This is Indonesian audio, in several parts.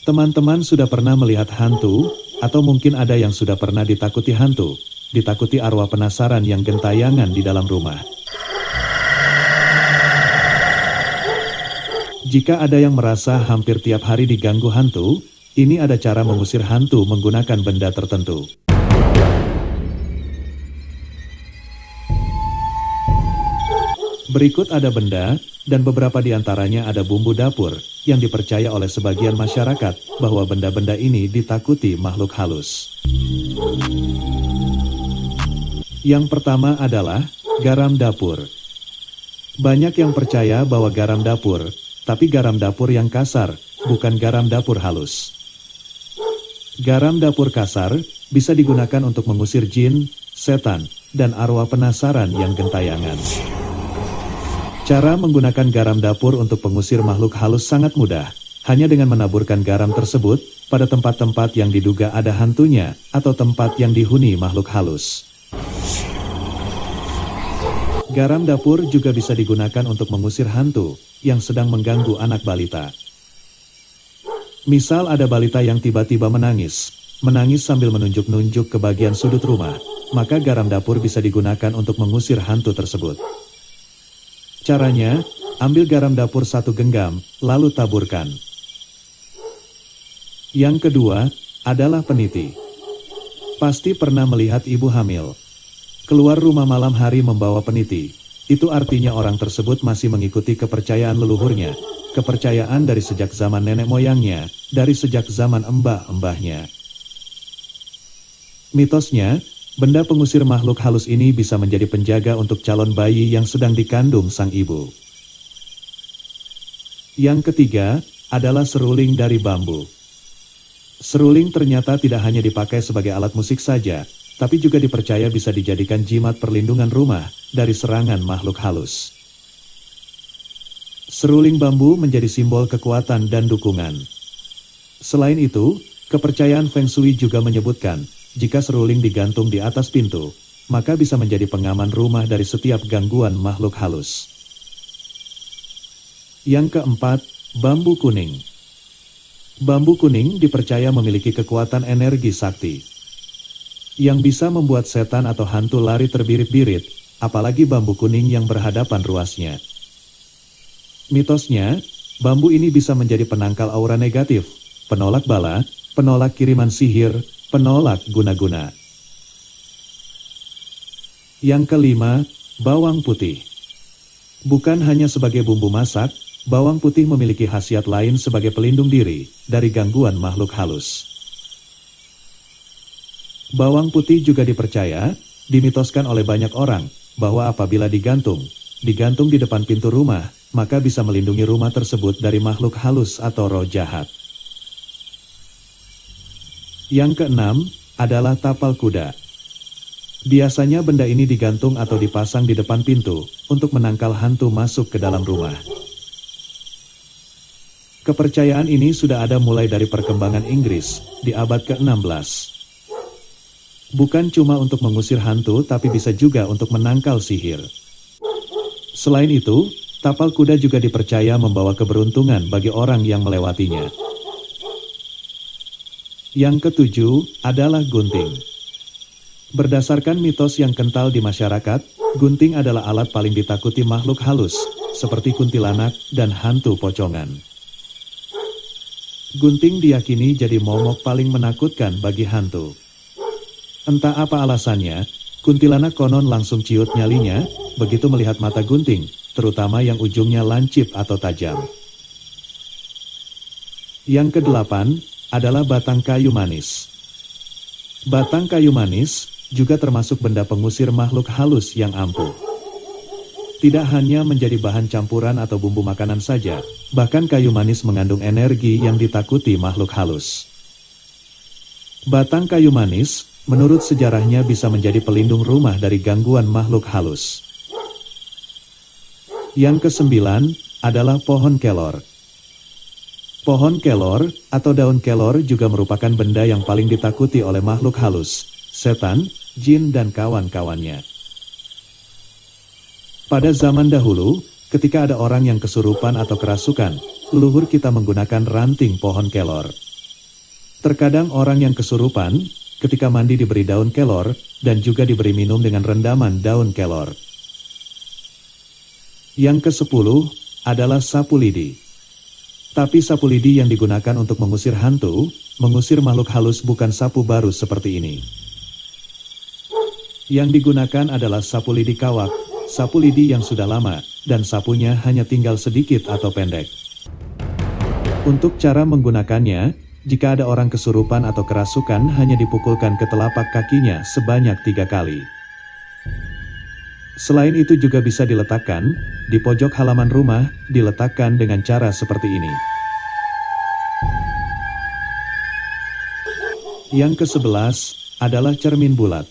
Teman-teman sudah pernah melihat hantu, atau mungkin ada yang sudah pernah ditakuti hantu, ditakuti arwah penasaran yang gentayangan di dalam rumah. Jika ada yang merasa hampir tiap hari diganggu hantu, ini ada cara mengusir hantu menggunakan benda tertentu. Berikut ada benda, dan beberapa di antaranya ada bumbu dapur, yang dipercaya oleh sebagian masyarakat bahwa benda-benda ini ditakuti makhluk halus. Yang pertama adalah garam dapur. Banyak yang percaya bahwa garam dapur, tapi garam dapur yang kasar, bukan garam dapur halus. Garam dapur kasar bisa digunakan untuk mengusir jin, setan, dan arwah penasaran yang gentayangan. Cara menggunakan garam dapur untuk pengusir makhluk halus sangat mudah, hanya dengan menaburkan garam tersebut pada tempat-tempat yang diduga ada hantunya atau tempat yang dihuni makhluk halus. Garam dapur juga bisa digunakan untuk mengusir hantu yang sedang mengganggu anak balita. Misal ada balita yang tiba-tiba menangis sambil menunjuk-nunjuk ke bagian sudut rumah, maka garam dapur bisa digunakan untuk mengusir hantu tersebut. Caranya, ambil garam dapur 1 genggam, lalu taburkan. Yang kedua, adalah peniti. Pasti pernah melihat ibu hamil keluar rumah malam hari membawa peniti. Itu artinya orang tersebut masih mengikuti kepercayaan leluhurnya, kepercayaan dari sejak zaman nenek moyangnya, dari sejak zaman mbah-mbahnya. Mitosnya, benda pengusir makhluk halus ini bisa menjadi penjaga untuk calon bayi yang sedang dikandung sang ibu. Yang ketiga, adalah seruling dari bambu. Seruling ternyata tidak hanya dipakai sebagai alat musik saja, tapi juga dipercaya bisa dijadikan jimat perlindungan rumah dari serangan makhluk halus. Seruling bambu menjadi simbol kekuatan dan dukungan. Selain itu, kepercayaan Feng Shui juga menyebutkan, jika seruling digantung di atas pintu, maka bisa menjadi pengaman rumah dari setiap gangguan makhluk halus. Yang keempat, bambu kuning. Bambu kuning dipercaya memiliki kekuatan energi sakti, yang bisa membuat setan atau hantu lari terbirit-birit, apalagi bambu kuning yang berhadapan ruasnya. Mitosnya, bambu ini bisa menjadi penangkal aura negatif, penolak bala, penolak kiriman sihir, penolak guna-guna. Yang kelima, bawang putih. Bukan hanya sebagai bumbu masak, bawang putih memiliki khasiat lain sebagai pelindung diri dari gangguan makhluk halus. Bawang putih juga dipercaya, dimitoskan oleh banyak orang, bahwa apabila digantung di depan pintu rumah, maka bisa melindungi rumah tersebut dari makhluk halus atau roh jahat. Yang keenam, adalah tapal kuda. Biasanya benda ini digantung atau dipasang di depan pintu, untuk menangkal hantu masuk ke dalam rumah. Kepercayaan ini sudah ada mulai dari perkembangan Inggris, di abad ke-16. Bukan cuma untuk mengusir hantu, tapi bisa juga untuk menangkal sihir. Selain itu, tapal kuda juga dipercaya membawa keberuntungan bagi orang yang melewatinya. Yang ketujuh, adalah gunting. Berdasarkan mitos yang kental di masyarakat, gunting adalah alat paling ditakuti makhluk halus, seperti kuntilanak dan hantu pocongan. Gunting diyakini jadi momok paling menakutkan bagi hantu. Entah apa alasannya, kuntilanak konon langsung ciut nyalinya, begitu melihat mata gunting, terutama yang ujungnya lancip atau tajam. Yang kedelapan, adalah batang kayu manis. Batang kayu manis juga termasuk benda pengusir makhluk halus yang ampuh. Tidak hanya menjadi bahan campuran atau bumbu makanan saja, bahkan kayu manis mengandung energi yang ditakuti makhluk halus. Batang kayu manis, menurut sejarahnya bisa menjadi pelindung rumah dari gangguan makhluk halus. Yang kesembilan, adalah pohon kelor. Pohon kelor, atau daun kelor juga merupakan benda yang paling ditakuti oleh makhluk halus, setan, jin dan kawan-kawannya. Pada zaman dahulu, ketika ada orang yang kesurupan atau kerasukan, leluhur kita menggunakan ranting pohon kelor. Terkadang orang yang kesurupan, ketika mandi diberi daun kelor, dan juga diberi minum dengan rendaman daun kelor. Yang ke-10 adalah sapu lidi. Tapi sapu lidi yang digunakan untuk mengusir hantu, mengusir makhluk halus bukan sapu baru seperti ini. Yang digunakan adalah sapu lidi kawak, sapu lidi yang sudah lama, dan sapunya hanya tinggal sedikit atau pendek. Untuk cara menggunakannya, jika ada orang kesurupan atau kerasukan hanya dipukulkan ke telapak kakinya sebanyak 3 kali. Selain itu juga bisa diletakkan, di pojok halaman rumah, diletakkan dengan cara seperti ini. Yang ke-11 adalah cermin bulat.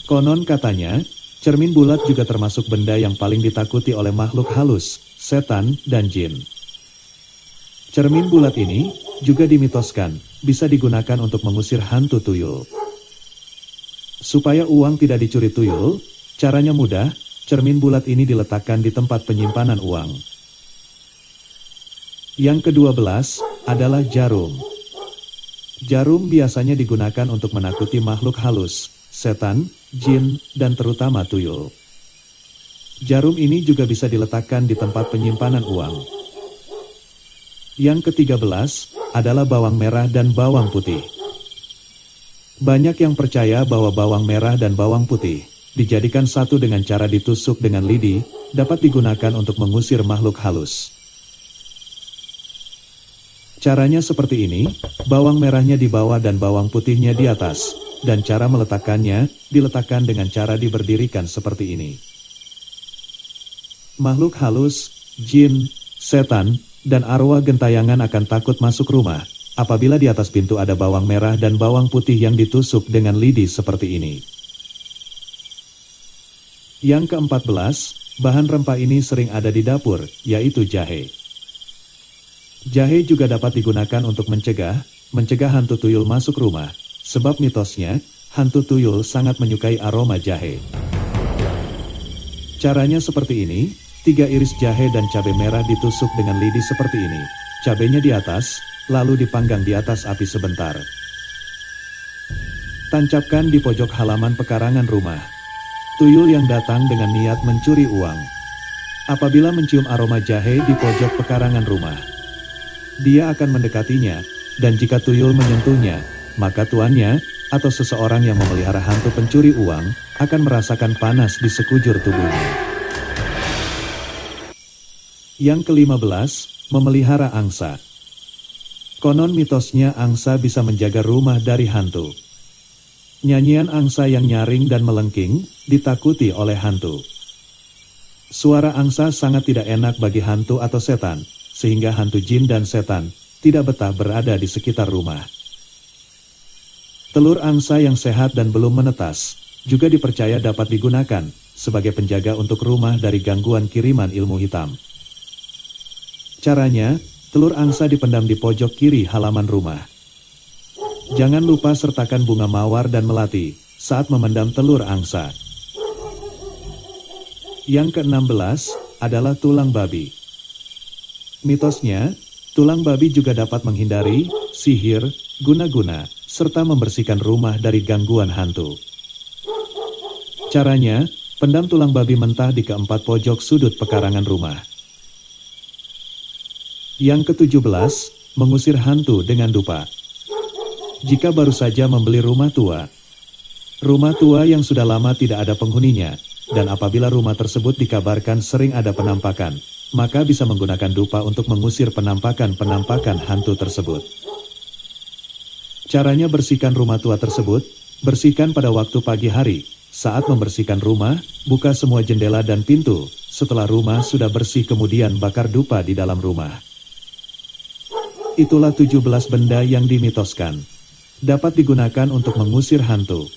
Konon katanya, cermin bulat juga termasuk benda yang paling ditakuti oleh makhluk halus, setan, dan jin. Cermin bulat ini juga dimitoskan, bisa digunakan untuk mengusir hantu tuyul. Supaya uang tidak dicuri tuyul, caranya mudah, cermin bulat ini diletakkan di tempat penyimpanan uang. Yang ke-12 adalah jarum. Jarum biasanya digunakan untuk menakuti makhluk halus, setan, jin, dan terutama tuyul. Jarum ini juga bisa diletakkan di tempat penyimpanan uang. Yang ke-13 adalah bawang merah dan bawang putih. Banyak yang percaya bahwa bawang merah dan bawang putih dijadikan satu dengan cara ditusuk dengan lidi, dapat digunakan untuk mengusir makhluk halus. Caranya seperti ini, bawang merahnya di bawah dan bawang putihnya di atas, dan cara meletakkannya, diletakkan dengan cara diberdirikan seperti ini. Makhluk halus, jin, setan, dan arwah gentayangan akan takut masuk rumah, apabila di atas pintu ada bawang merah dan bawang putih yang ditusuk dengan lidi seperti ini. Yang ke-14, bahan rempah ini sering ada di dapur, yaitu jahe. Jahe juga dapat digunakan untuk mencegah hantu tuyul masuk rumah, sebab mitosnya, hantu tuyul sangat menyukai aroma jahe. Caranya seperti ini, 3 iris jahe dan cabai merah ditusuk dengan lidi seperti ini, cabenya di atas, lalu dipanggang di atas api sebentar. Tancapkan di pojok halaman pekarangan rumah. Tuyul yang datang dengan niat mencuri uang. Apabila mencium aroma jahe di pojok pekarangan rumah, dia akan mendekatinya, dan jika tuyul menyentuhnya, maka tuannya, atau seseorang yang memelihara hantu pencuri uang, akan merasakan panas di sekujur tubuhnya. Yang ke-15, memelihara angsa. Konon mitosnya angsa bisa menjaga rumah dari hantu. Nyanyian angsa yang nyaring dan melengking, ditakuti oleh hantu. Suara angsa sangat tidak enak bagi hantu atau setan, sehingga hantu jin dan setan tidak betah berada di sekitar rumah. Telur angsa yang sehat dan belum menetas, juga dipercaya dapat digunakan sebagai penjaga untuk rumah dari gangguan kiriman ilmu hitam. Caranya, telur angsa dipendam di pojok kiri halaman rumah. Jangan lupa sertakan bunga mawar dan melati saat memendam telur angsa. Yang ke-16 adalah tulang babi. Mitosnya, tulang babi juga dapat menghindari sihir, guna-guna, serta membersihkan rumah dari gangguan hantu. Caranya, pendam tulang babi mentah di keempat pojok sudut pekarangan rumah. Yang ke-17, mengusir hantu dengan dupa. Jika baru saja membeli rumah tua yang sudah lama tidak ada penghuninya, dan apabila rumah tersebut dikabarkan sering ada penampakan, maka bisa menggunakan dupa untuk mengusir penampakan hantu tersebut. Caranya bersihkan rumah tua tersebut, bersihkan pada waktu pagi hari. Saat membersihkan rumah, buka semua jendela dan pintu. Setelah rumah sudah bersih kemudian bakar dupa di dalam rumah. Itulah 17 benda yang dimitoskan. Dapat digunakan untuk mengusir hantu.